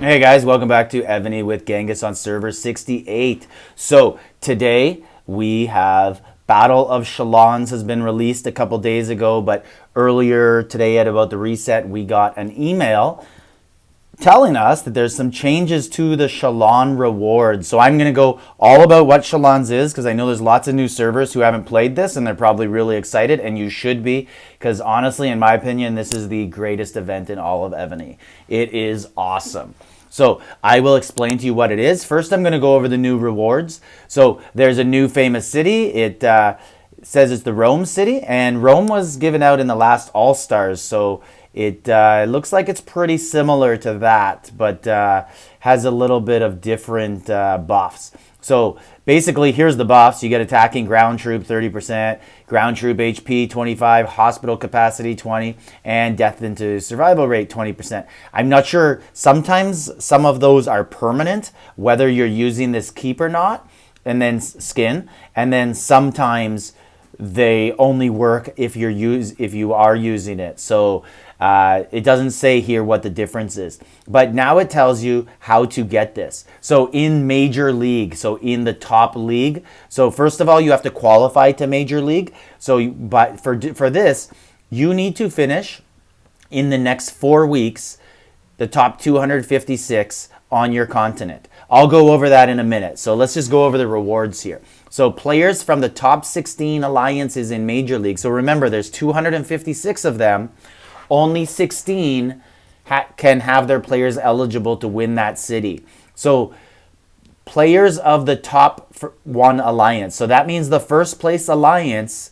Hey guys, welcome back to Evony with Genghis on server 68. So today we have Battle of Chalons has been released a couple days ago, but earlier today at about the reset we got an email telling us that there's some changes to the Chalon rewards. So I'm going to go all about what Chalons is because I know there's lots of new servers who haven't played this and they're probably really excited, and you should be, because honestly, in my opinion, this is the greatest event in all of Evony. It is awesome. So I will explain to you what it is. First, I'm going to go over the new rewards. So there's a new famous city. It says it's the Rome city, and Rome was given out in the last All-Stars, so it looks like it's pretty similar to that, but has a little bit of different buffs. So basically, here's the buffs. You get attacking ground troop 30%, ground troop HP 25, hospital capacity 20, and death into survival rate 20%. I'm not sure. Sometimes some of those are permanent, whether you're using this keep or not, and then skin, and then sometimes they only work if you are using it. So it doesn't say here what the difference is, but now it tells you how to get this. So in Major League, so in the top league, so first of all you have to qualify to Major League. So but for this you need to finish in the next 4 weeks the top 256 on your continent. I'll go over that in a minute. So let's just go over the rewards here. So players from the top 16 alliances in Major League. So remember, there's 256 of them. Only 16 can have their players eligible to win that city. So players of the top one alliance. So that means the first place alliance,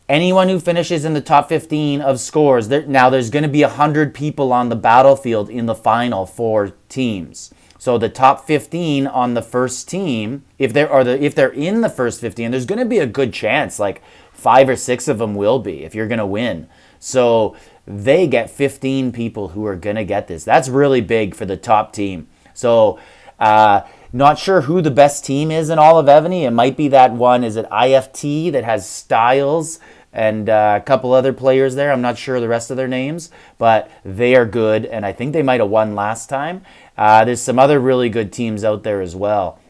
anyone who finishes in the top 15 of scores. Now there's going to be 100 people on the battlefield in the final 4 teams. So the top 15 on the first team, if they're in the first 15, there's going to be a good chance, like 5 or 6 of them will be if you're going to win. So they get 15 people who are going to get this. That's really big for the top team. So not sure who the best team is in all of Evony. It might be that one. Is it IFT that has Styles and a couple other players there? I'm not sure the rest of their names, but they are good, and I think they might have won last time. There's some other really good teams out there as well.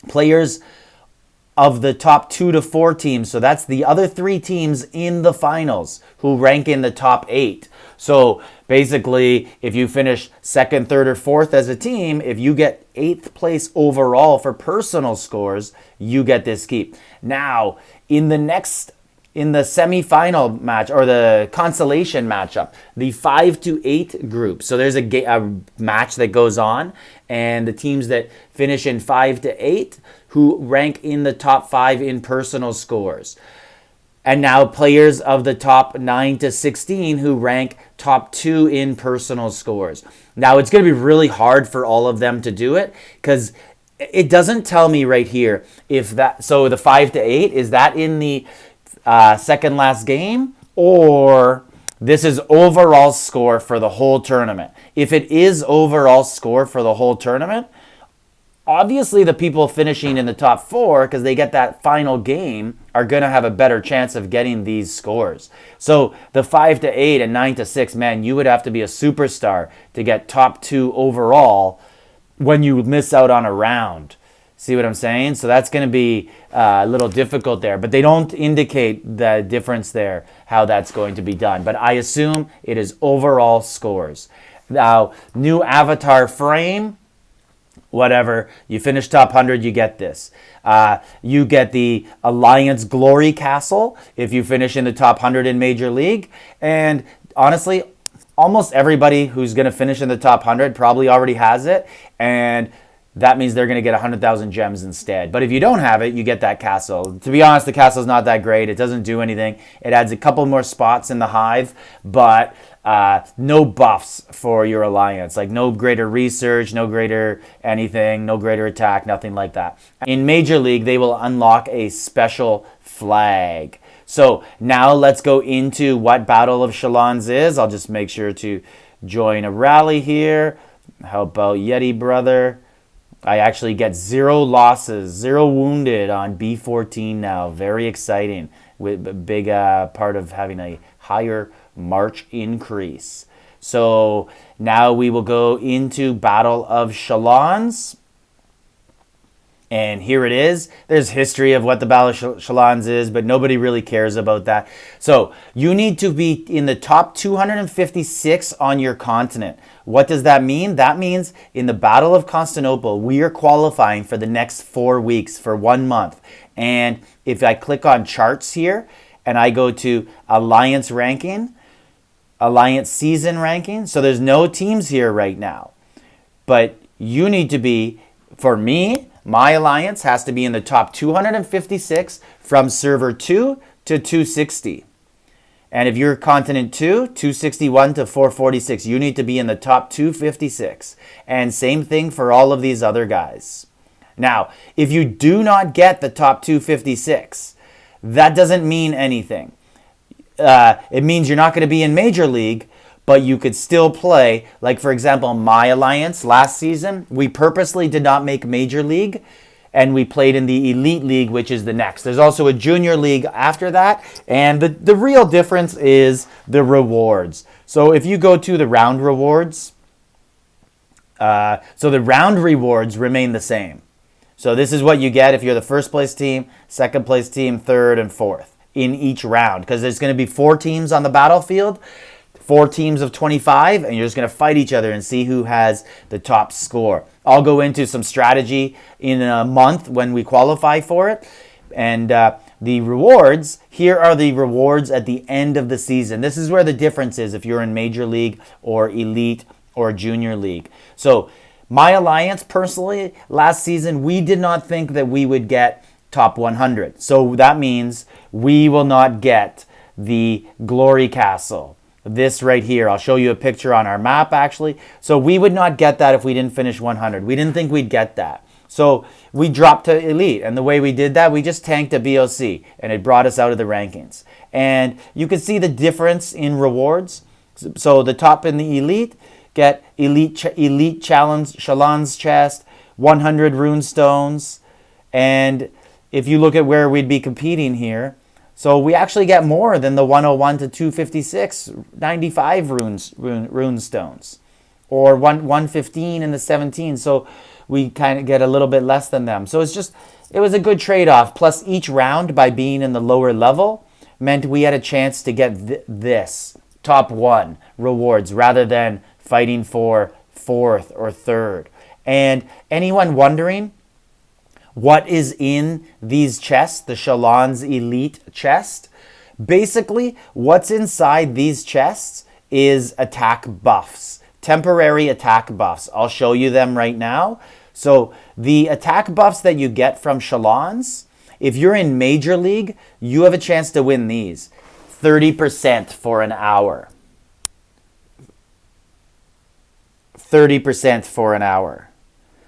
Players of the top 2 to 4 teams, so that's the other 3 teams in the finals who rank in the top 8. So basically, if you finish 2nd, 3rd, or 4th as a team, if you get 8th place overall for personal scores, you get this keep. Now, in the semifinal match, or the consolation matchup, the 5 to 8 group. So there's a match that goes on, and the teams that finish in 5 to 8 who rank in the top 5 in personal scores. And now players of the top 9 to 16 who rank top 2 in personal scores. Now it's going to be really hard for all of them to do it, because it doesn't tell me right here if that. So the 5 to 8, is that in the second last game, or this is overall score for the whole tournament? If it is overall score for the whole tournament, obviously the people finishing in the top 4, because they get that final game, are going to have a better chance of getting these scores. So the 5 to 8 and 9 to 6, man, you would have to be a superstar to get top 2 overall when you miss out on a round. See what I'm saying? So that's going to be a little difficult there. But they don't indicate the difference there, how that's going to be done. But I assume it is overall scores. Now, new avatar frame, whatever. You finish top 100, you get this. You get the Alliance Glory Castle if you finish in the top 100 in Major League. And honestly, almost everybody who's going to finish in the top 100 probably already has it. And that means they're going to get 100,000 gems instead. But if you don't have it, you get that castle. To be honest, the castle's not that great. It doesn't do anything. It adds a couple more spots in the hive, but no buffs for your alliance. Like no greater research, no greater anything, no greater attack, nothing like that. In Major League, they will unlock a special flag. So now let's go into what Battle of Chalons is. I'll just make sure to join a rally here. How about Yeti Brother? I actually get 0 losses, 0 wounded on B14 now. Very exciting. With a big part of having a higher March increase. So now we will go into Battle of Chalons. And here it is. There's history of what the Battle of Chalons is, but nobody really cares about that. So you need to be in the top 256 on your continent. What does that mean? That means in the Battle of Constantinople, we are qualifying for the next 4 weeks, for 1 month. And if I click on charts here and I go to Alliance ranking, Alliance season ranking, so there's no teams here right now. But you need to be, for me, my alliance has to be in the top 256 from server 2 to 260. And if you're continent 2, 261 to 446, you need to be in the top 256. And same thing for all of these other guys. Now, if you do not get the top 256, that doesn't mean anything. It means you're not going to be in Major League, but you could still play. Like, for example, my alliance last season, we purposely did not make Major League, and we played in the Elite League, which is the next. There's also a Junior League after that, and the real difference is the rewards. So if you go to the round rewards, so the round rewards remain the same. So this is what you get if you're the first place team, second place team, third, and fourth in each round, because there's going to be 4 teams on the battlefield, 4 teams of 25, and you're just going to fight each other and see who has the top score. I'll go into some strategy in a month when we qualify for it. And the rewards, here are the rewards at the end of the season. This is where the difference is if you're in Major League or Elite or Junior League. So my alliance, personally, last season, we did not think that we would get top 100. So that means we will not get the Glory Castle. This right here, I'll show you a picture on our map, actually. So we would not get that if we didn't finish 100. We didn't think we'd get that. So we dropped to Elite. And the way we did that, we just tanked a BOC. And it brought us out of the rankings. And you can see the difference in rewards. So the top in the Elite get Elite Chalons chest, 100 rune stones. And if you look at where we'd be competing here, so we actually get more than the 101 to 256, 95 rune stones, or 115 in the 17. So we kind of get a little bit less than them. So it was a good trade-off. Plus each round, by being in the lower level, meant we had a chance to get this top 1 rewards rather than fighting for 4th or 3rd. And anyone wondering what is in these chests, the Chalons Elite chest? Basically, what's inside these chests is attack buffs, temporary attack buffs. I'll show you them right now. So the attack buffs that you get from Chalons, if you're in Major League, you have a chance to win these. 30% for an hour. 30% for an hour.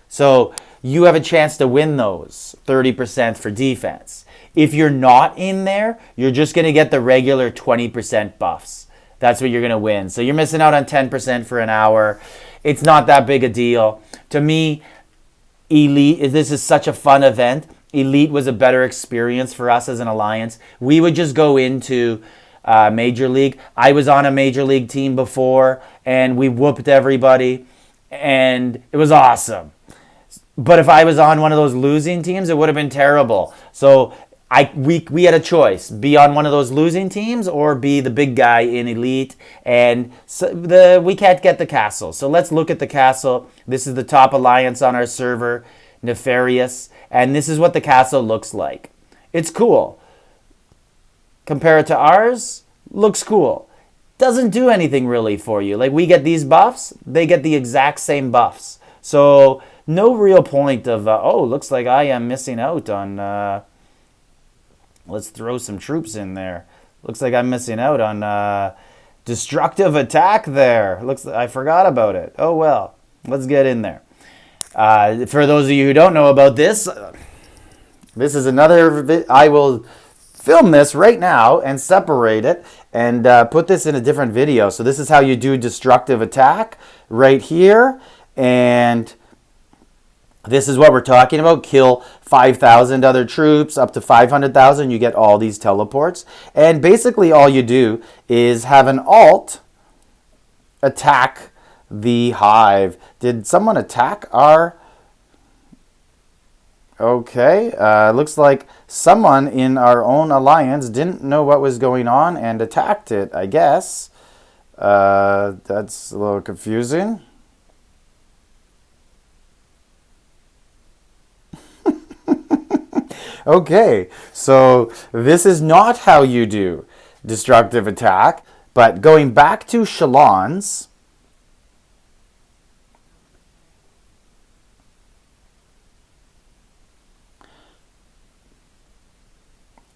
So you have a chance to win those, 30% for defense. If you're not in there, you're just going to get the regular 20% buffs. That's what you're going to win. So you're missing out on 10% for an hour. It's not that big a deal. To me, Elite, this is such a fun event. Elite was a better experience for us as an alliance. We would just go into Major League. I was on a Major League team before, and we whooped everybody, and it was awesome. But if I was on one of those losing teams, it would have been terrible. So we had a choice: be on one of those losing teams or be the big guy in Elite. And so we can't get the castle. So let's look at the castle. This is the top alliance on our server, Nefarious. And this is what the castle looks like. It's cool. Compare it to ours, looks cool. Doesn't do anything really for you. Like, we get these buffs, they get the exact same buffs. So no real point of, looks like I am missing out on, let's throw some troops in there. Looks like I'm missing out on destructive attack there. I forgot about it. Oh well, let's get in there. For those of you who don't know about this, this is another, I will film this right now and separate it and put this in a different video. So this is how you do destructive attack right here. And this is what we're talking about. Kill 5,000 other troops, up to 500,000. You get all these teleports. And basically all you do is have an alt attack the hive. Did someone attack our... Okay, looks like someone in our own alliance didn't know what was going on and attacked it, I guess. That's a little confusing. Okay, so this is not how you do destructive attack, but going back to Chalons...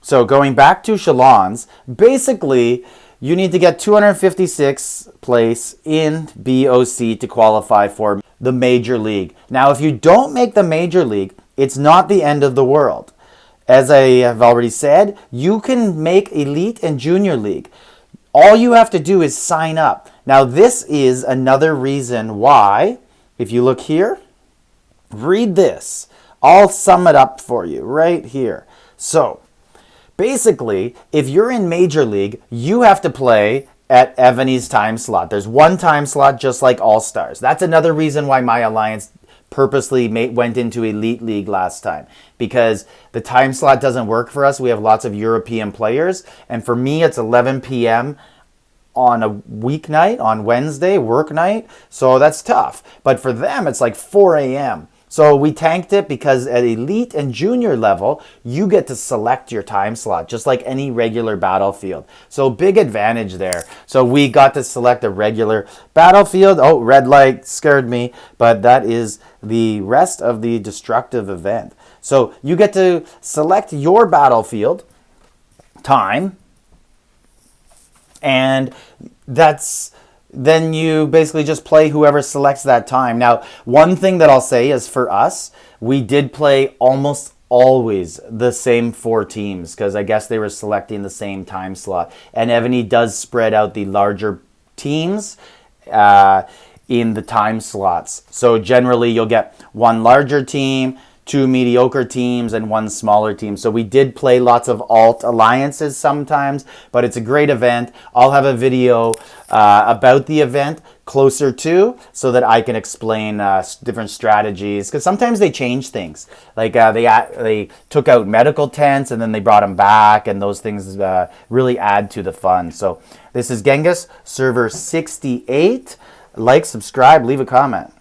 So going back to Chalons, basically you need to get 256th place in BOC to qualify for the Major League. Now, if you don't make the Major League, it's not the end of the world. As I have already said, you can make Elite and Junior League. All you have to do is sign up. Now, this is another reason why, if you look here, read this. I'll sum it up for you right here. So, basically, if you're in Major League, you have to play at Evony's time slot. There's one time slot just like All-Stars. That's another reason why my alliance purposely went into Elite League last time, because the time slot doesn't work for us. We have lots of European players, and for me it's 11 p.m. on a weeknight, on Wednesday, work night, so that's tough. But for them, it's like 4 a.m. So we tanked it because at Elite and Junior level, you get to select your time slot, just like any regular Battlefield. So big advantage there. So we got to select a regular Battlefield. Oh, red light scared me, but that is the rest of the destructive event. So you get to select your Battlefield time, and then you basically just play whoever selects that time. Now, one thing that I'll say is for us, we did play almost always the same 4 teams because I guess they were selecting the same time slot. And Evony does spread out the larger teams in the time slots. So generally you'll get 1 larger team, 2 mediocre teams, and 1 smaller team. So we did play lots of alt alliances sometimes, but it's a great event. I'll have a video about the event closer to, so that I can explain different strategies, because sometimes they change things. Like they took out medical tents and then they brought them back, and those things really add to the fun. So this is Genghis, server 68. Like, subscribe, leave a comment.